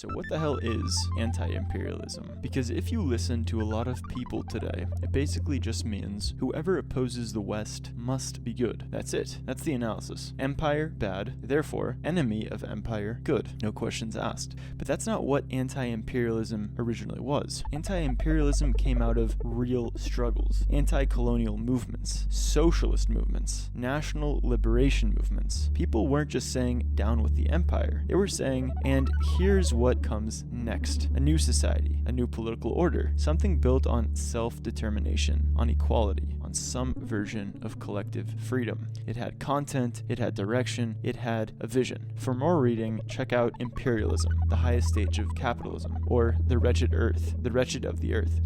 So what the hell is anti-imperialism? Because if you listen to a lot of people today, it basically just means whoever opposes the West must be good. That's it. That's the analysis. Empire, bad. Therefore, enemy of empire, good. No questions asked. But that's not what anti-imperialism originally was. Anti-imperialism came out of real struggles. Anti-colonial movements, socialist movements, national liberation movements. People weren't just saying down with the empire. They were saying, and here's what comes next. A new society, a new political order, something built on self-determination, on equality, on some version of collective freedom. It had content, it had direction, it had a vision. For more reading, check out Imperialism, the highest stage of capitalism, or The Wretched of the Earth,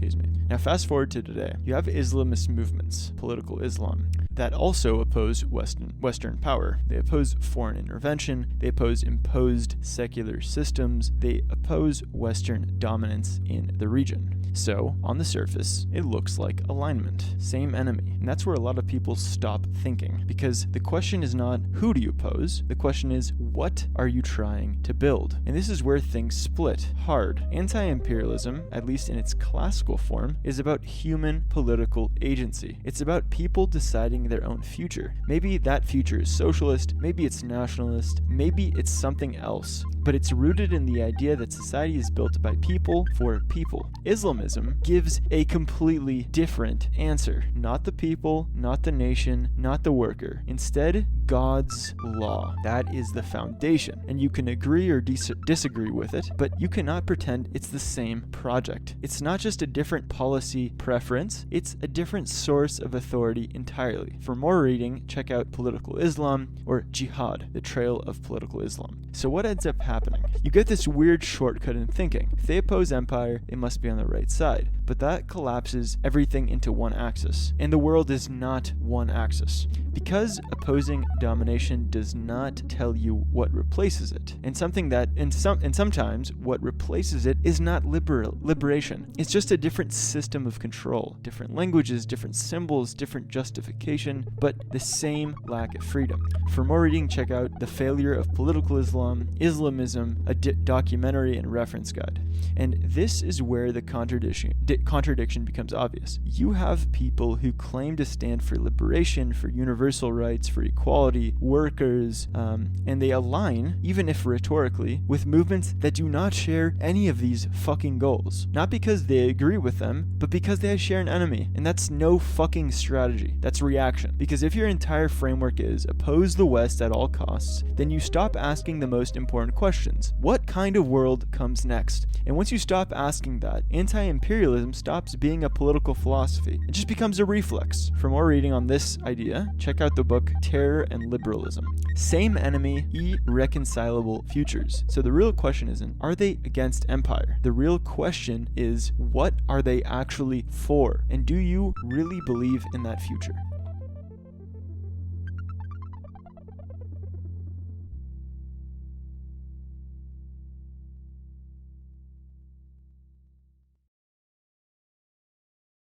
Now fast forward to today. You have Islamist movements, political Islam, that also oppose Western power. They oppose foreign intervention, they oppose imposed secular systems, they oppose Western dominance in the region. So, on the surface, it looks like alignment, same enemy. And that's where a lot of people stop thinking, because the question is not who do you oppose, the question is what are you trying to build? And this is where things split hard. Anti-imperialism, at least in its classical form, is about human political agency. It's about people deciding their own future. Maybe that future is socialist, maybe it's nationalist, maybe it's something else. But it's rooted in the idea that society is built by people for people. Islamism gives a completely different answer. Not the people, not the nation, not the worker. Instead, God's law. That is the foundation. And you can agree or disagree with it, but you cannot pretend it's the same project. It's not just a different policy preference, it's a different source of authority entirely. For more reading, check out Political Islam or Jihad, the Trail of Political Islam. So what ends up happening? You get this weird shortcut in thinking. If they oppose empire, they must be on the right side. But that collapses everything into one axis. And the world is not one axis. Because opposing domination does not tell you what replaces it. And sometimes what replaces it is not liberation. It's just a different system of control. Different languages, different symbols, different justification, but the same lack of freedom. For more reading, check out The Failure of Political Islam, Islamism, a documentary and reference guide. And this is where the contradiction becomes obvious. You have people who claim to stand for liberation, for universal rights, for equality, workers, and they align, even if rhetorically, with movements that do not share any of these fucking goals. Not because they agree with them, but because they share an enemy. And that's no fucking strategy. That's reaction. Because if your entire framework is oppose the West at all costs, then you stop asking the most important questions. What kind of world comes next? And once you stop asking that, anti-imperialism stops being a political philosophy. It just becomes a reflex. For more reading on this idea, check out the book Terror and Liberalism. Same enemy, irreconcilable futures. So the real question isn't, are they against empire? The real question is, what are they actually for? And do you really believe in that future?